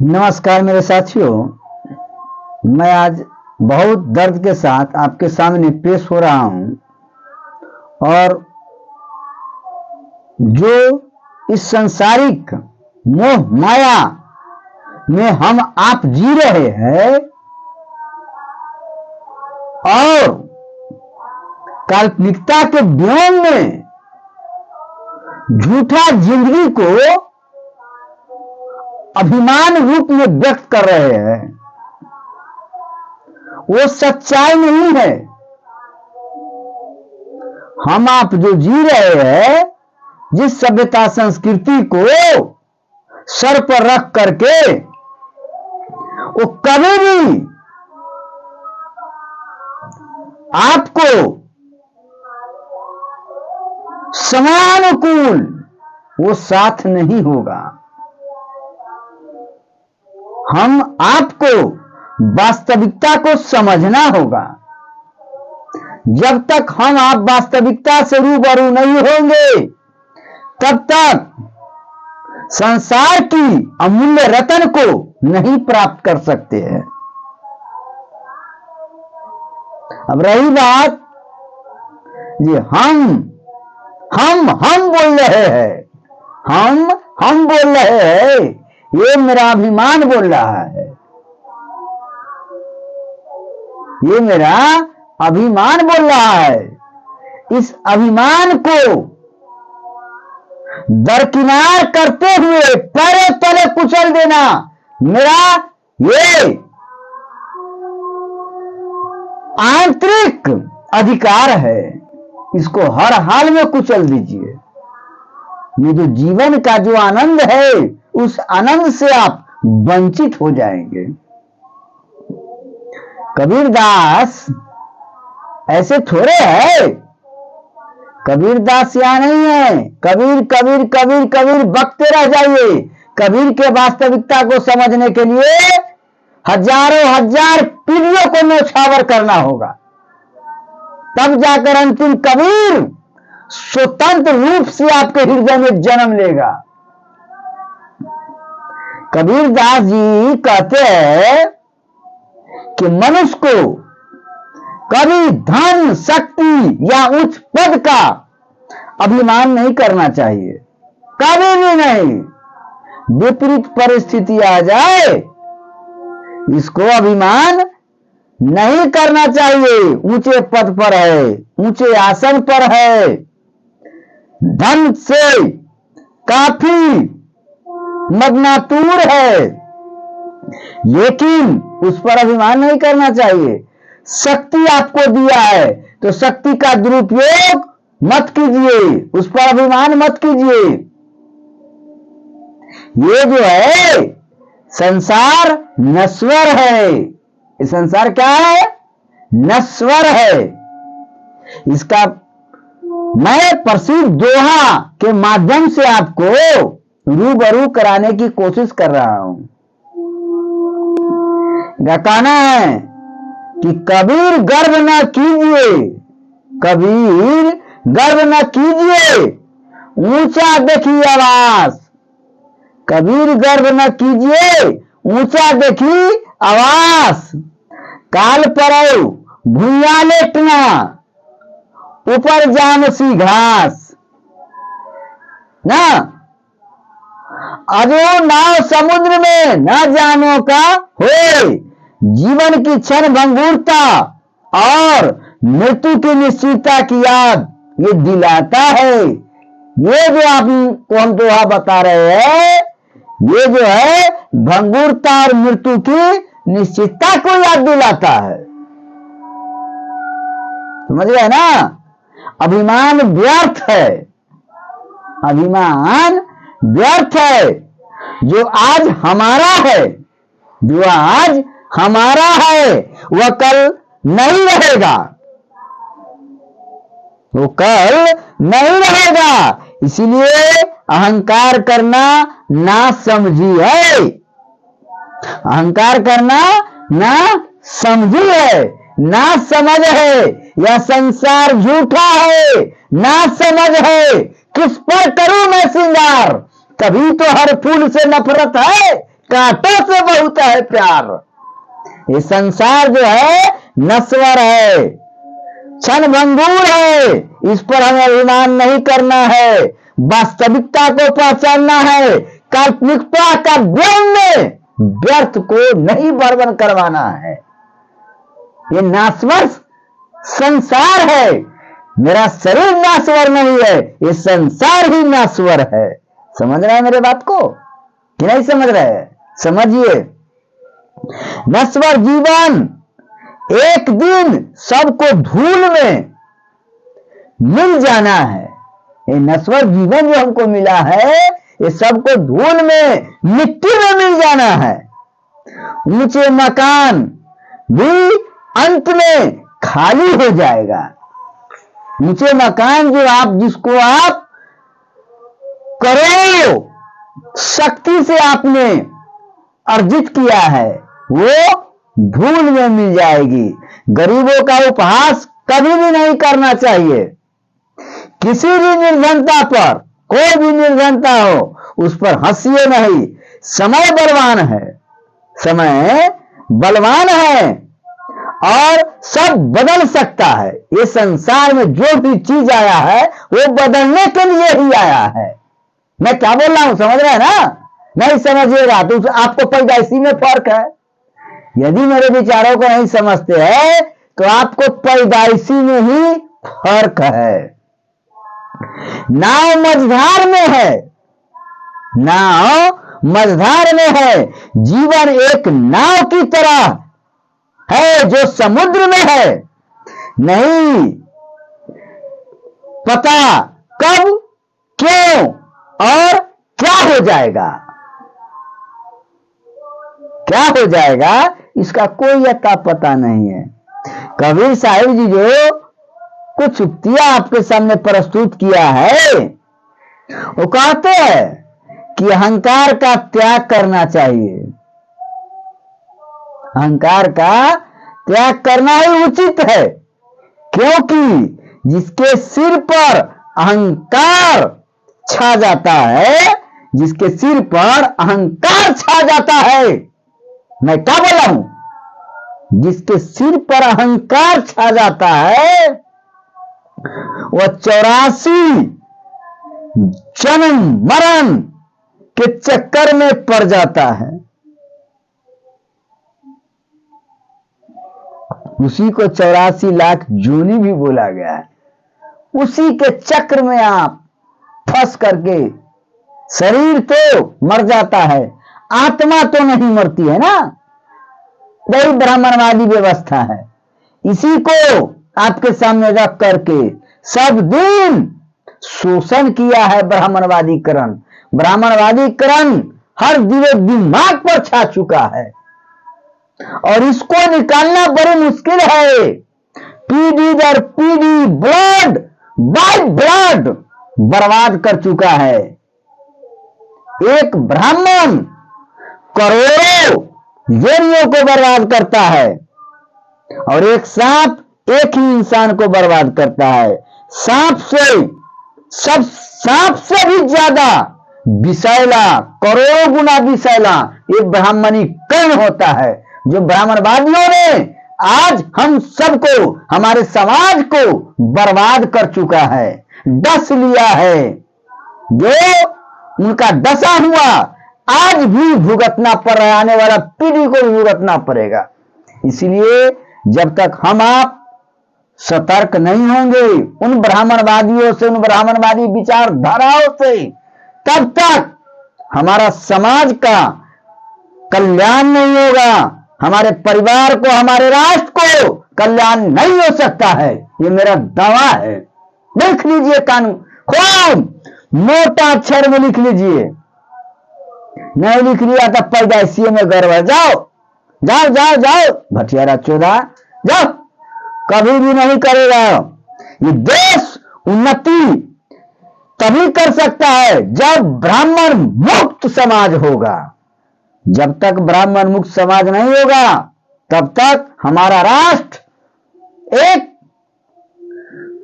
नमस्कार मेरे साथियों, मैं आज बहुत दर्द के साथ आपके सामने पेश हो रहा हूं और जो इस सांसारिक मोह माया में हम आप जी रहे हैं और काल्पनिकता के व्योम में झूठा जिंदगी को अभिमान रूप में व्यक्त कर रहे हैं, वो सच्चाई नहीं है। हम आप जो जी रहे हैं, जिस सभ्यता संस्कृति को सर पर रख करके, वो कभी भी आपको समानुकूल वो साथ नहीं होगा। हम आपको वास्तविकता को समझना होगा। जब तक हम आप वास्तविकता से रूबरू नहीं होंगे, तब तक संसार की अमूल्य रत्न को नहीं प्राप्त कर सकते हैं। अब रही बात जी, हम बोल रहे हैं, हम बोल रहे हैं, ये मेरा अभिमान बोल रहा है, ये मेरा अभिमान बोल रहा है। इस अभिमान को दरकिनार करते हुए पैरों तले कुचल देना मेरा ये आंतरिक अधिकार है। इसको हर हाल में कुचल दीजिए। ये जो जीवन का जो आनंद है, उस आनंद से आप वंचित हो जाएंगे। कबीरदास ऐसे थोड़े है, कबीरदास यहां नहीं है। कबीर कबीर कबीर कबीर बकते रह जाइए। कबीर के वास्तविकता को समझने के लिए हजारों हजार पीढ़ियों को न्यौछावर करना होगा, तब जाकर अंतिम कबीर स्वतंत्र रूप से आपके हृदय में जन्म लेगा। कबीरदास जी कहते हैं कि मनुष्य को कभी धन, शक्ति या उच्च पद का अभिमान नहीं करना चाहिए, कभी भी नहीं। विपरीत परिस्थिति आ जाए, इसको अभिमान नहीं करना चाहिए। ऊंचे पद पर है, ऊंचे आसन पर है, धन से काफी मदनातूर है, लेकिन उस पर अभिमान नहीं करना चाहिए। शक्ति आपको दिया है तो शक्ति का दुरुपयोग मत कीजिए, उस पर अभिमान मत कीजिए। ये जो है संसार नश्वर है। ये संसार क्या है? नश्वर है। इसका मैं प्रसिद्ध दोहा के माध्यम से आपको रूबरू कराने की कोशिश कर रहा हूं। कहना है कि कबीर गर्व न कीजिए, कबीर गर्व न कीजिए, ऊंचा देखी आवाज। कबीर गर्व न कीजिए, ऊंचा देखी आवाज। काल परौ भुइयां लेटना, ऊपर जामसी घास ना। अजो नाव समुद्र में न जानो का होए। जीवन की क्षण भंगुरता और मृत्यु की निश्चितता की याद ये दिलाता है। ये जो आपको हम दोहा बता रहे हैं, ये जो है भंगुरता और मृत्यु की निश्चितता को याद दिलाता है। समझ गए ना? अभिमान व्यर्थ है, अभिमान व्यर्थ है। जो आज हमारा है, जो आज हमारा है, वह कल नहीं रहेगा, वो कल नहीं रहेगा। इसीलिए अहंकार करना ना समझी है, अहंकार करना ना समझी है, ना समझ है। यह संसार झूठा है, ना समझ है। किस पर करूं मैं श्रृंगार? कभी तो हर फूल से नफरत है, कांटों से बहुत है प्यार। ये संसार जो है नश्वर है, क्षणभंगुर है, इस पर हमें अभिमान नहीं करना है, वास्तविकता को पहचानना है, काल्पनिकता का व्यंग में व्यर्थ को नहीं बर्बाद करवाना है। ये नाश्वर संसार है, मेरा शरीर नाश्वर नहीं है, ये संसार ही नाश्वर है। समझ रहे हैं मेरे बात को कि नहीं समझ रहे हैं? समझिए, नश्वर जीवन एक दिन सबको धूल में मिल जाना है। ये नश्वर जीवन जो हमको मिला है, ये सबको धूल में, मिट्टी में मिल जाना है। ऊंचे मकान भी अंत में खाली हो जाएगा। ऊंचे मकान जो जिसको आप करोड़ों शक्ति से आपने अर्जित किया है, वो धूल में मिल जाएगी। गरीबों का उपहास कभी भी नहीं करना चाहिए। किसी भी निर्धनता पर, कोई भी निर्धनता हो, उस पर हंसिए नहीं। समय बलवान है, समय बलवान है और सब बदल सकता है। ये संसार में जो भी चीज आया है वो बदलने के लिए ही आया है। मैं क्या बोल रहा हूं, समझ रहे हैं ना? नहीं समझिएगा तो आपको पैदाइशी में फर्क है। यदि मेरे विचारों को नहीं समझते हैं तो आपको पैदाइशी में ही फर्क है। नाव मझधार में है, नाव मझधार में है। जीवन एक नाव की तरह है जो समुद्र में है। नहीं पता कब, क्यों और क्या हो जाएगा, क्या हो जाएगा इसका कोई अता पता नहीं है। कबीर साहिब जी जो कुछ उक्तियां आपके सामने प्रस्तुत किया है, वो कहते हैं कि अहंकार का त्याग करना चाहिए। अहंकार का त्याग करना ही उचित है, क्योंकि जिसके सिर पर अहंकार छा जाता है, जिसके सिर पर अहंकार छा जाता है, मैं क्या बोला हूं, जिसके सिर पर अहंकार छा जाता है वह 84 जन्म मरण के चक्कर में पड़ जाता है। उसी को 84 लाख जोनी भी बोला गया है। उसी के चक्र में आप फंस करके, शरीर तो मर जाता है, आत्मा तो नहीं मरती है ना। वही ब्राह्मणवादी व्यवस्था है। इसी को आपके सामने रख करके सब दिन शोषण किया है ब्राह्मणवादीकरण। ब्राह्मणवादीकरण हर दिमाग पर छा चुका है और इसको निकालना बड़ी मुश्किल है। पीढ़ी दर पीढ़ी, ब्लड बाय ब्लड बर्बाद कर चुका है। एक ब्राह्मण करोड़ों योनियों को बर्बाद करता है और एक सांप एक ही इंसान को बर्बाद करता है। सांप से भी ज्यादा विषैला, करोड़ों गुना विषैला एक ब्राह्मणीकरण होता है, जो ब्राह्मणवादियों ने आज हम सबको, हमारे समाज को बर्बाद कर चुका है, डस लिया है। जो उनका डसा हुआ आज भी भुगतना पड़ रहा है, आने वाला पीढ़ी को भी भुगतना पड़ेगा। इसलिए जब तक हम आप सतर्क नहीं होंगे उन ब्राह्मणवादियों से, उन ब्राह्मणवादी विचारधाराओं से, तब तक हमारा समाज का कल्याण नहीं होगा, हमारे परिवार को, हमारे राष्ट्र को कल्याण नहीं हो सकता है। ये मेरा दावा है। लिख लीजिए, कानून खूब मोटा अक्षर में लिख लीजिए। नहीं लिख लिया तो पैदाइशी में गर्व है। जाओ जाओ जाओ जाओ भटियारा चोदा, जाओ, कभी भी नहीं करेगा। ये देश उन्नति तभी कर सकता है जब ब्राह्मण मुक्त समाज होगा। जब तक ब्राह्मण मुक्त समाज नहीं होगा तब तक हमारा राष्ट्र एक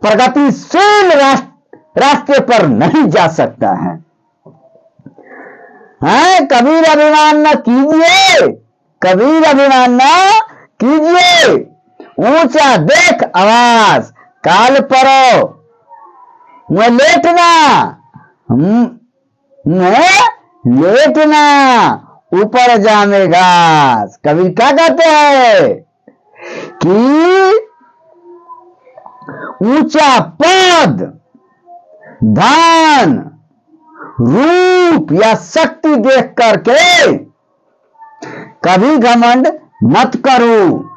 प्रगतिशील रास्ते पर नहीं जा सकता है। हैं, कबीर अभिमान न कीजिए, कबीर अभिमान न कीजिए। ऊंचा देख आवाज, काल परो मैं लेटना, मैं लेटना, ऊपर जामेगा। कबीर क्या कहते हैं कि ऊंचा पद, धन, रूप या शक्ति देख करके कभी घमंड मत करो।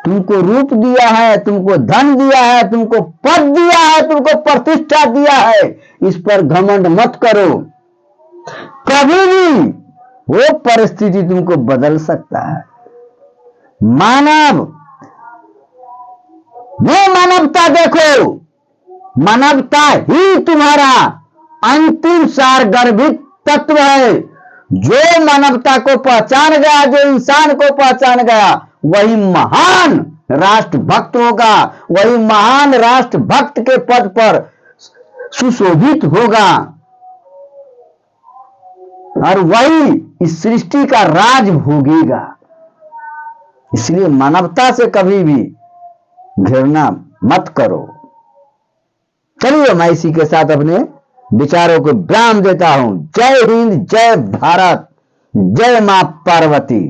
तुमको रूप दिया है, तुमको धन दिया है, तुमको पद दिया है, तुमको प्रतिष्ठा दिया है, इस पर घमंड मत करो। कभी भी वो परिस्थिति तुमको बदल सकता है। मानव में मानवता देखो, मानवता ही तुम्हारा अंतिम सारगर्भित तत्व है। जो मानवता को पहचान गया, जो इंसान को पहचान गया, वही महान राष्ट्रभक्त होगा, वही महान राष्ट्रभक्त के पद पर सुशोभित होगा, और वही इस सृष्टि का राज भोगेगा। इसलिए मानवता से कभी भी घृणा मत करो। चलिए मैं इसी के साथ अपने विचारों को विराम देता हूं। जय हिंद, जय भारत, जय मां पार्वती।